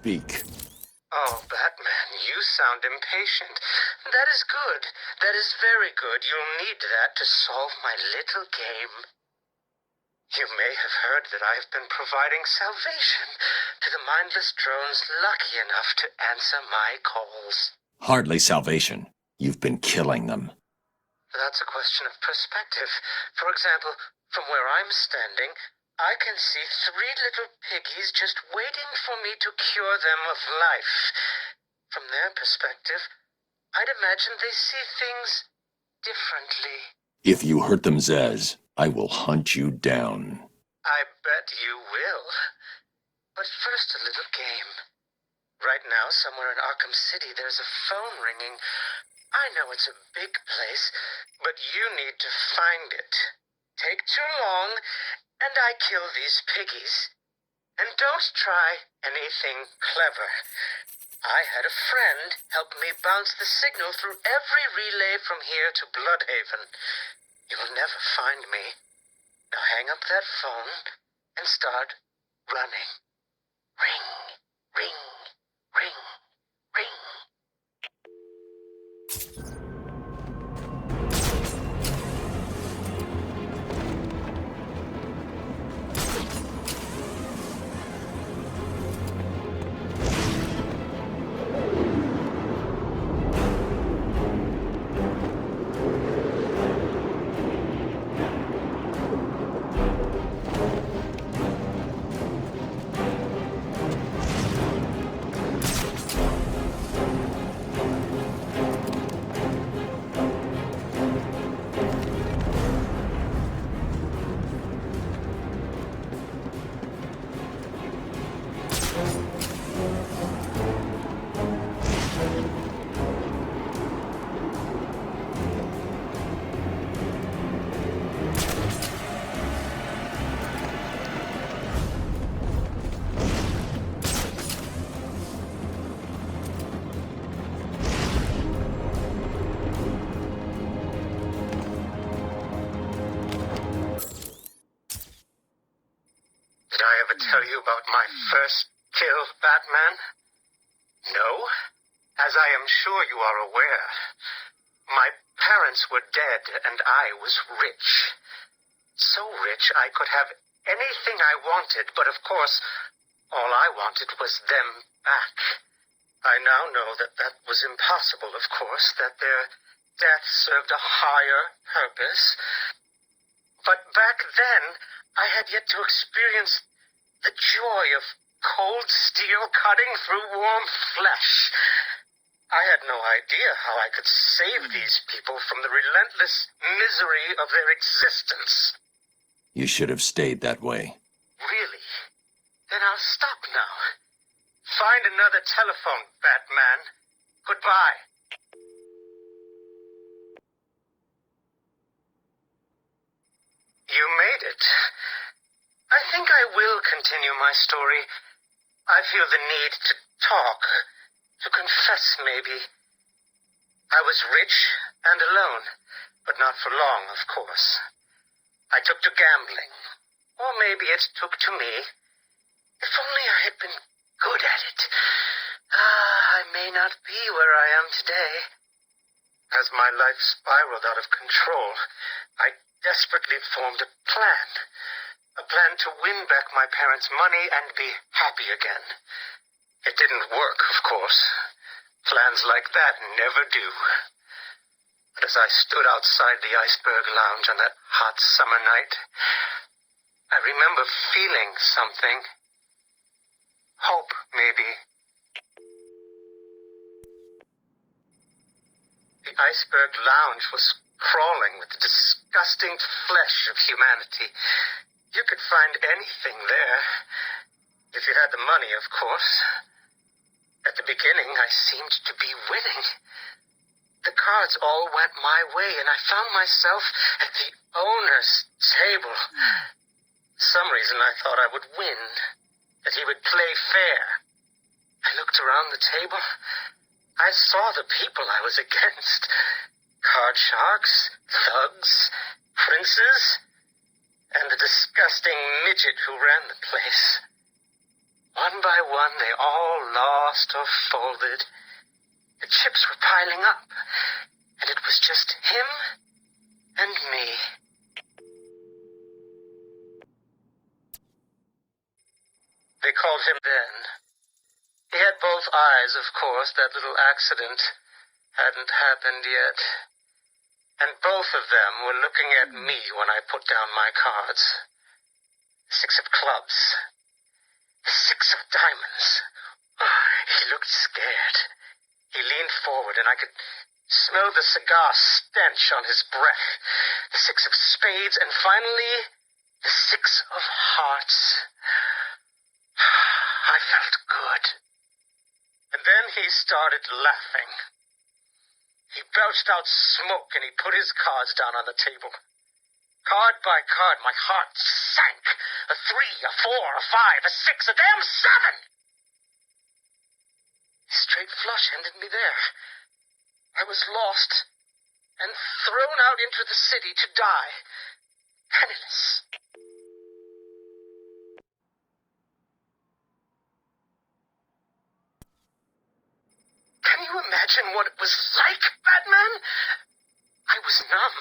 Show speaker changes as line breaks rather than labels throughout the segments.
speak.
Oh, Batman, you sound impatient. That is good. That is very good. You'll need that to solve my little game. You may have heard that I've been providing salvation to the mindless drones lucky enough to answer my calls.
Hardly salvation. You've been killing them.
That's a question of perspective. For example, from where I'm standing, I can see 3 little piggies just waiting for me to cure them of life. From their perspective, I'd imagine they see things differently.
If you hurt them, Zez, I will hunt you down.
I bet you will. But first, a little game. Right now, somewhere in Arkham City, there's a phone ringing. I know it's a big place, but you need to find it. Take too long, and I kill these piggies. And don't try anything clever. I had a friend help me bounce the signal through every relay from here to Bloodhaven. You'll never find me. Now hang up that phone and start running. Ring, ring, ring, ring. Tell you about my first kill, Batman? No? As I am sure you are aware, my parents were dead and I was rich. So rich I could have anything I wanted, but of course, all I wanted was them back. I now know that that was impossible, of course, that their death served a higher purpose. But back then, I had yet to experience the joy of cold steel cutting through warm flesh. I had no idea how I could save these people from the relentless misery of their existence.
You should have stayed that way.
Really? Then I'll stop now. Find another telephone, Batman. Goodbye. You made it. I think I will continue my story. I feel the need to talk, to confess maybe. I was rich and alone, but not for long, of course. I took to gambling, or maybe it took to me. If only I had been good at it. I may not be where I am today. As my life spiraled out of control, I desperately formed a plan. A plan to win back my parents' money and be happy again. It didn't work, of course. Plans like that never do. But as I stood outside the Iceberg Lounge on that hot summer night, I remember feeling something. Hope, maybe. The Iceberg Lounge was crawling with the disgusting flesh of humanity. You could find anything there, if you had the money, of course. At the beginning, I seemed to be winning. The cards all went my way, and I found myself at the owner's table. For some reason, I thought I would win, that he would play fair. I looked around the table. I saw the people I was against. Card sharks, thugs, princes, and the disgusting midget who ran the place. One by one, they all lost or folded. The chips were piling up, and it was just him and me. They called him Ben. He had both eyes, of course. That little accident hadn't happened yet. And both of them were looking at me when I put down my cards. 6 of clubs. 6 of diamonds. He looked scared. He leaned forward, and I could smell the cigar stench on his breath. The 6 of spades, and finally, the 6 of hearts. I felt good. And then he started laughing. He belched out smoke, and he put his cards down on the table. Card by card, my heart sank. A 3, a 4, a 5, a 6, a damn 7! His straight flush ended me there. I was lost and thrown out into the city to die, penniless. Can you imagine what it was like, Batman? I was numb.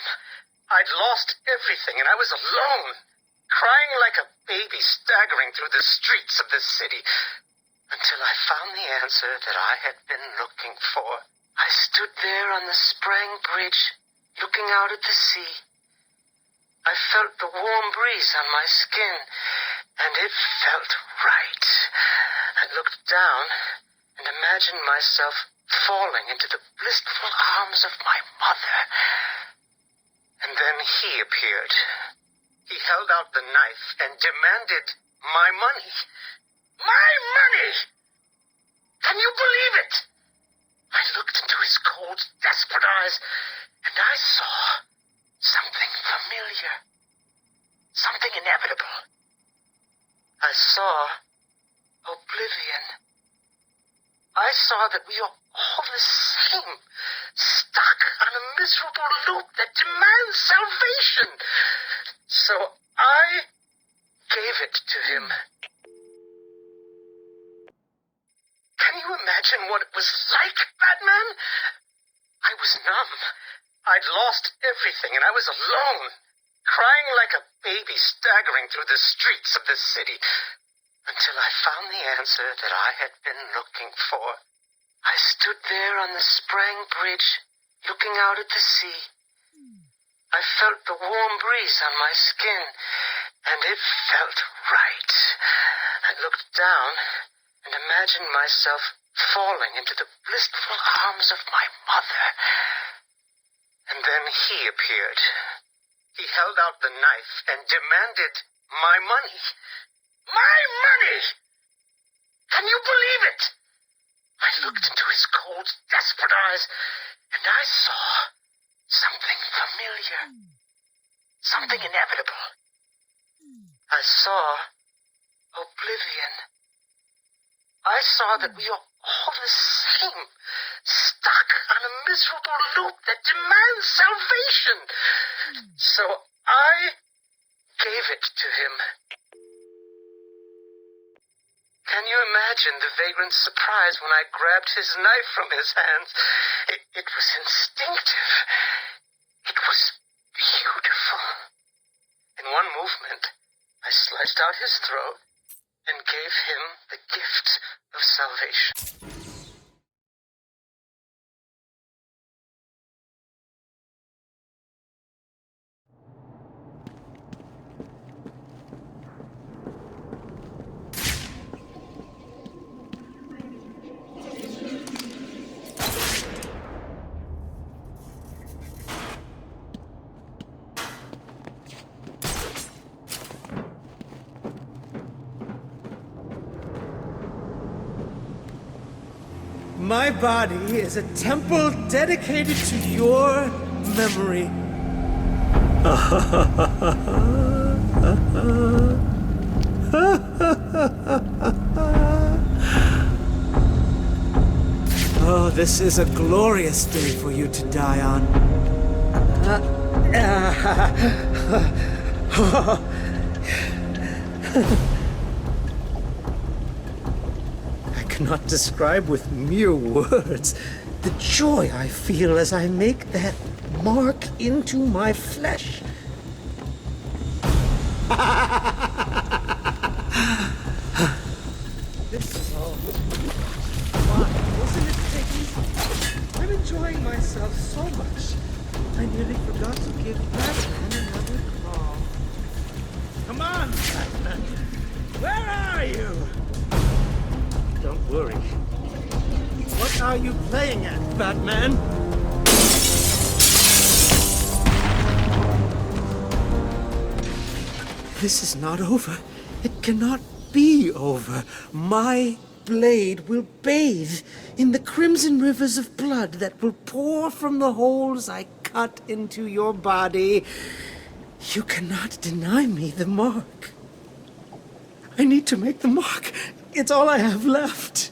I'd lost everything, and I was alone, crying like a baby staggering through the streets of the city, until I found the answer that I had been looking for. I stood there on the Sprang Bridge, looking out at the sea. I felt the warm breeze on my skin, and it felt right. I looked down and imagined myself falling into the blissful arms of my mother. And then he appeared. He held out the knife and demanded my money. My money! Can you believe it? I looked into his cold, desperate eyes, and I saw something familiar. Something inevitable. I saw oblivion. I saw that we are all the same, stuck on a miserable loop that demands salvation. So I gave it to him. Can you imagine what it was like, Batman? I was numb. I'd lost everything, and I was alone, crying like a baby staggering through the streets of the city, until I found the answer that I had been looking for. I stood there on the Sprang Bridge, looking out at the sea. I felt the warm breeze on my skin, and it felt right. I looked down and imagined myself falling into the blissful arms of my mother. And then he appeared. He held out the knife and demanded my money. My money! Can you believe it? I looked into his cold, desperate eyes, and I saw something familiar. Something inevitable. I saw oblivion. I saw that we are all the same, stuck on a miserable loop that demands salvation. So I gave it to him. Can you imagine the vagrant surprise when I grabbed his knife from his hands? It was instinctive. It was beautiful. In one movement, I sliced out his throat and gave him the gift of salvation.
My body is a temple dedicated to your memory. Oh, this is a glorious day for you to die on. cannot describe with mere words the joy I feel as I make that mark into my flesh. This is all fun, wasn't it, Peggy? I'm enjoying myself so much. I nearly forgot to give Batman another call. Come on, Batman. Where are you? Don't worry. What are you playing at, Batman? This is not over. It cannot be over. My blade will bathe in the crimson rivers of blood that will pour from the holes I cut into your body. You cannot deny me the mark. I need to make the mark. It's all I have left.